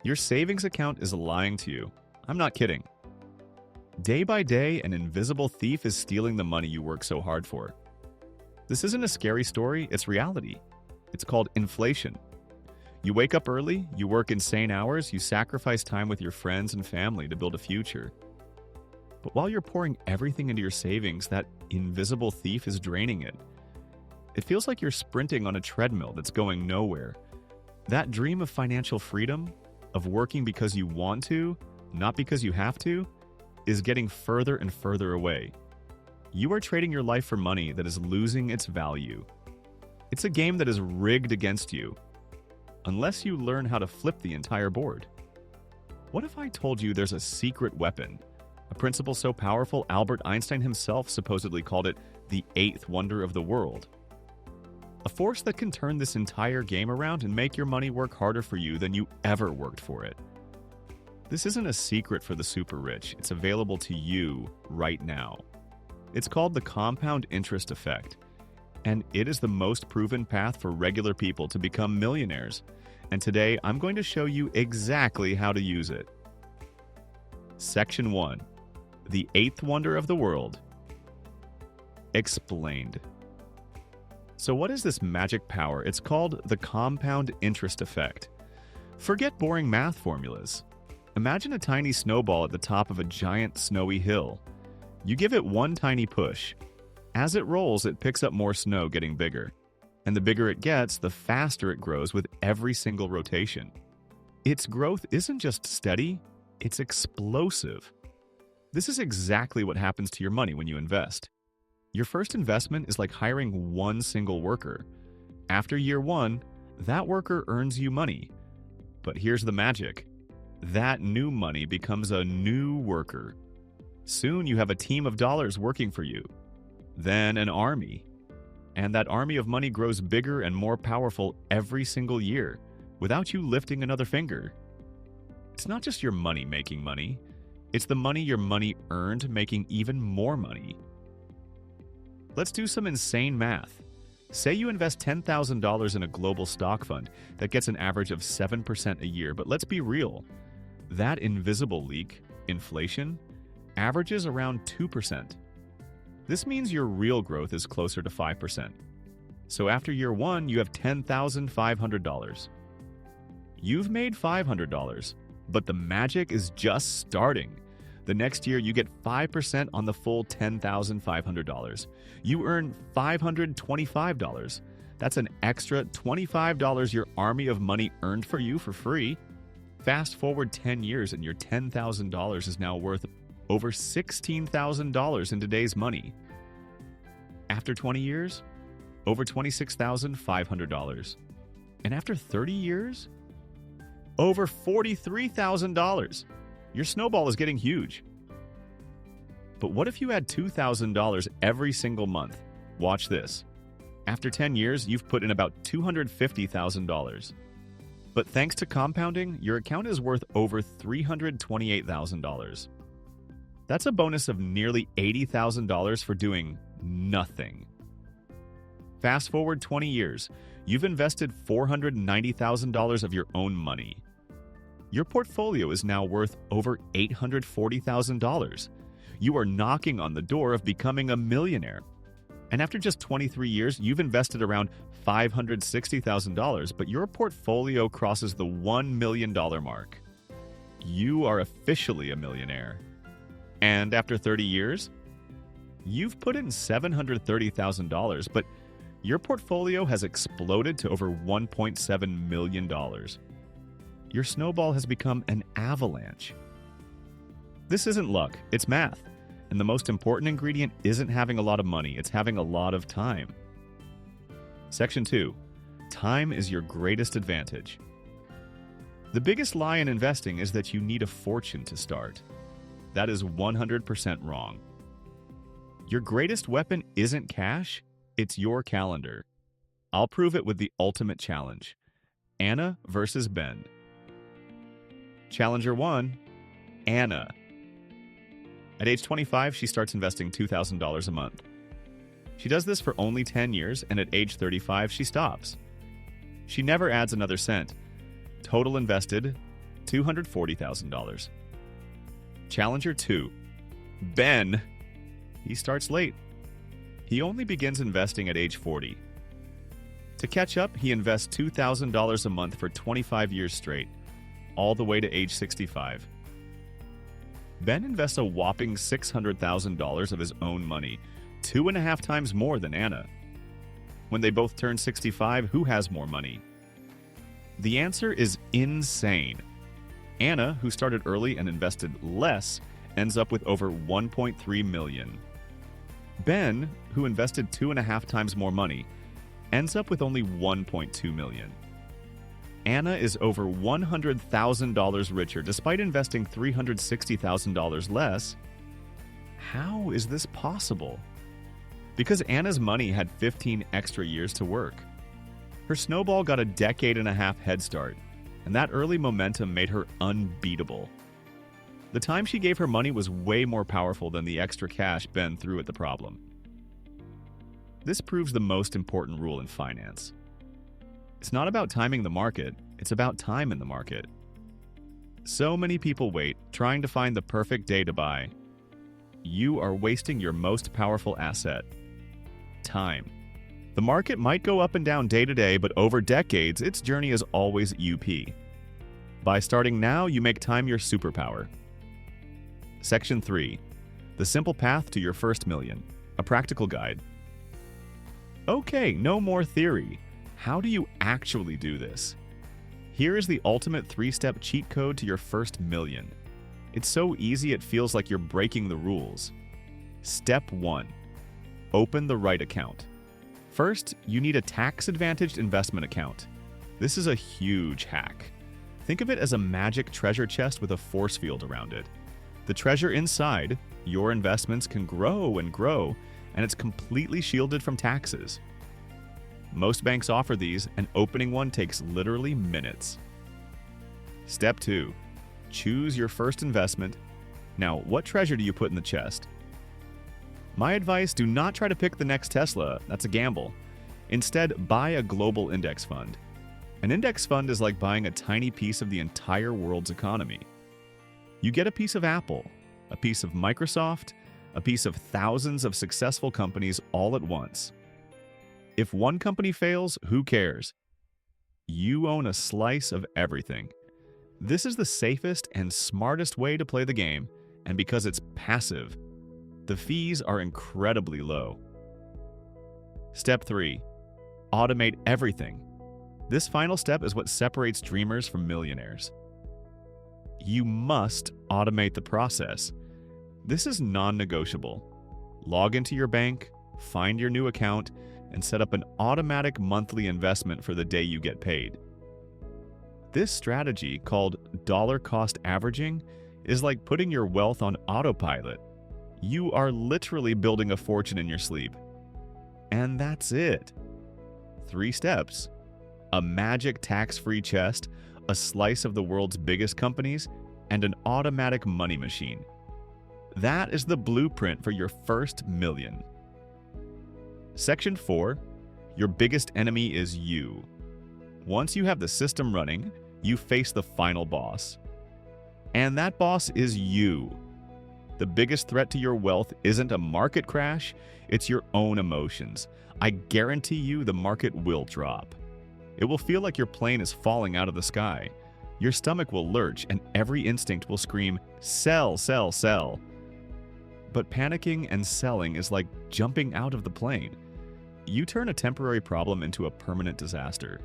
Your savings account is lying to you. I'm not kidding. Day by day, an invisible thief is stealing the money you work so hard for. This isn't a scary story, it's reality. It's called inflation. You wake up early, you work insane hours, you sacrifice time with your friends and family to build a future. But while you're pouring everything into your savings, that invisible thief is draining it. It feels like you're sprinting on a treadmill that's going nowhere. That dream of financial freedom, of working because you want to, not because you have to, is getting further and further away. You are trading your life for money that is losing its value. It's a game that is rigged against you, unless you learn how to flip the entire board. What if I told you there's a secret weapon, a principle so powerful Albert Einstein himself supposedly called it the eighth wonder of the world? A force that can turn this entire game around and make your money work harder for you than you ever worked for it. This isn't a secret for the super rich. It's available to you right now. It's called the compound interest effect, and it is the most proven path for regular people to become millionaires. And today, I'm going to show you exactly how to use it. Section 1. The eighth wonder of the world. Explained. So what is this magic power? It's called the compound interest effect. Forget boring math formulas. Imagine a tiny snowball at the top of a giant snowy hill. You give it one tiny push. As it rolls, it picks up more snow, getting bigger. And the bigger it gets, the faster it grows with every single rotation. Its growth isn't just steady, it's explosive. This is exactly what happens to your money when you invest. Your first investment is like hiring one single worker. After year one, that worker earns you money. But here's the magic. That new money becomes a new worker. Soon you have a team of dollars working for you. Then an army. And that army of money grows bigger and more powerful every single year, without you lifting another finger. It's not just your money making money. It's the money your money earned making even more money. Let's do some insane math. Say you invest $10,000 in a global stock fund that gets an average of 7% a year, but let's be real. That invisible leak, inflation, averages around 2%. This means your real growth is closer to 5%. So after year one, you have $10,500. You've made $500, but the magic is just starting. The next year, you get 5% on the full $10,500. You earn $525. That's an extra $25 your army of money earned for you for free. Fast forward 10 years and your $10,000 is now worth over $16,000 in today's money. After 20 years, over $26,500. And after 30 years, over $43,000. Your snowball is getting huge. But what if you add $2,000 every single month? Watch this. After 10 years, you've put in about $250,000. But thanks to compounding, your account is worth over $328,000. That's a bonus of nearly $80,000 for doing nothing. Fast forward 20 years, you've invested $490,000 of your own money. Your portfolio is now worth over $840,000. You are knocking on the door of becoming a millionaire. And after just 23 years, you've invested around $560,000, but your portfolio crosses the $1 million mark. You are officially a millionaire. And after 30 years, you've put in $730,000, but your portfolio has exploded to over $1.7 million. Your snowball has become an avalanche. This isn't luck, it's math. And the most important ingredient isn't having a lot of money, it's having a lot of time. Section 2. Time is your greatest advantage. The biggest lie in investing is that you need a fortune to start. That is 100% wrong. Your greatest weapon isn't cash, it's your calendar. I'll prove it with the ultimate challenge. Anna versus Ben. Challenger 1, Anna. At age 25, she starts investing $2,000 a month. She does this for only 10 years, and at age 35, she stops. She never adds another cent. Total invested, $240,000. Challenger 2. Ben. He starts late. He only begins investing at age 40. To catch up, he invests $2,000 a month for 25 years straight, all the way to age 65. Ben invests a whopping $600,000 of his own money, 2.5 times more than Anna. When they both turn 65, who has more money? The answer is insane. Anna, who started early and invested less, ends up with over $1.3 million. Ben, who invested 2.5 times more money, ends up with only $1.2 million. Anna is over $100,000 richer despite investing $360,000 less. How is this possible? Because Anna's money had 15 extra years to work. Her snowball got a 1.5 head start, and that early momentum made her unbeatable. The time she gave her money was way more powerful than the extra cash Ben threw at the problem. This proves the most important rule in finance. It's not about timing the market, it's about time in the market. So many people wait, trying to find the perfect day to buy. You are wasting your most powerful asset, time. The market might go up and down day to day, but over decades, its journey is always UP. By starting now, you make time your superpower. Section 3. The simple path to your first million. A practical guide. Okay, no more theory. How do you actually do this? Here is the ultimate 3-step cheat code to your first million. It's so easy it feels like you're breaking the rules. Step 1. Open the right account. First, you need a tax-advantaged investment account. This is a huge hack. Think of it as a magic treasure chest with a force field around it. The treasure inside, your investments, can grow and grow, and it's completely shielded from taxes. Most banks offer these, and opening one takes literally minutes. Step 2. Choose your first investment. Now, what treasure do you put in the chest? My advice, do not try to pick the next Tesla. That's a gamble. Instead, buy a global index fund. An index fund is like buying a tiny piece of the entire world's economy. You get a piece of Apple, a piece of Microsoft, a piece of thousands of successful companies all at once. If one company fails, who cares? You own a slice of everything. This is the safest and smartest way to play the game, and because it's passive, the fees are incredibly low. Step 3. Automate everything. This final step is what separates dreamers from millionaires. You must automate the process. This is non-negotiable. Log into your bank, find your new account, and set up an automatic monthly investment for the day you get paid. This strategy, called dollar cost averaging, is like putting your wealth on autopilot. You are literally building a fortune in your sleep. And that's it. 3 steps. A magic tax-free chest, a slice of the world's biggest companies, and an automatic money machine. That is the blueprint for your first million. Section 4. Your biggest enemy is you. Once you have the system running, you face the final boss. And that boss is you. The biggest threat to your wealth isn't a market crash, it's your own emotions. I guarantee you the market will drop. It will feel like your plane is falling out of the sky. Your stomach will lurch and every instinct will scream, "Sell, sell, sell." But panicking and selling is like jumping out of the plane. You turn a temporary problem into a permanent disaster.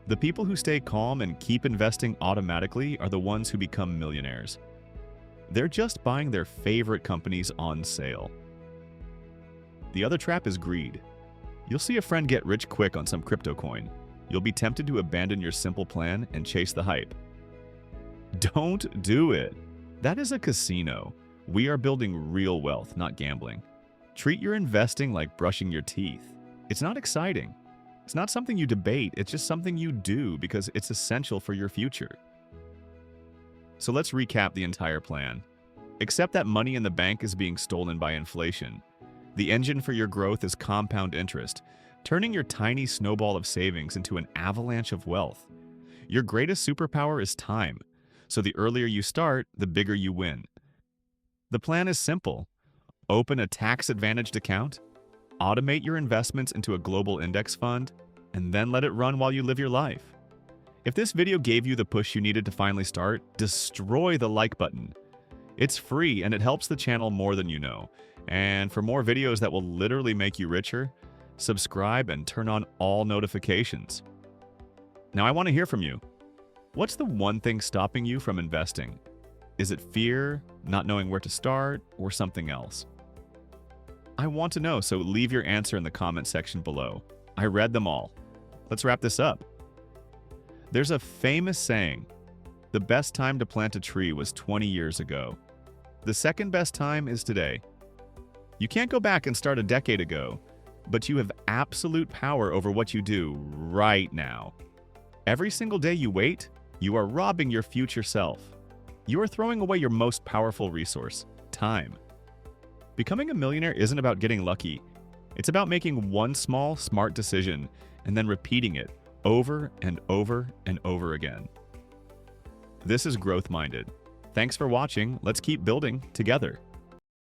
The people who stay calm and keep investing automatically are the ones who become millionaires. They're just buying their favorite companies on sale. The other trap is greed. You'll see a friend get rich quick on some crypto coin. You'll be tempted to abandon your simple plan and chase the hype. Don't do it. That is a casino. We are building real wealth, not gambling. Treat your investing like brushing your teeth. It's not exciting. It's not something you debate, it's just something you do because it's essential for your future. So let's recap the entire plan. Accept that money in the bank is being stolen by inflation. The engine for your growth is compound interest, turning your tiny snowball of savings into an avalanche of wealth. Your greatest superpower is time. So the earlier you start, the bigger you win. The plan is simple. Open a tax-advantaged account, automate your investments into a global index fund, and then let it run while you live your life. If this video gave you the push you needed to finally start, destroy the like button. It's free and it helps the channel more than you know. And for more videos that will literally make you richer, subscribe and turn on all notifications. Now I want to hear from you. What's the one thing stopping you from investing? Is it fear, not knowing where to start, or something else? I want to know, so leave your answer in the comment section below. I read them all. Let's wrap this up. There's a famous saying, the best time to plant a tree was 20 years ago. The second best time is today. You can't go back and start a decade ago, but you have absolute power over what you do right now. Every single day you wait, you are robbing your future self. You are throwing away your most powerful resource, time. Becoming a millionaire isn't about getting lucky. It's about making one small, smart decision and then repeating it over and over and over again. This is Growth Minded. Thanks for watching. Let's keep building together.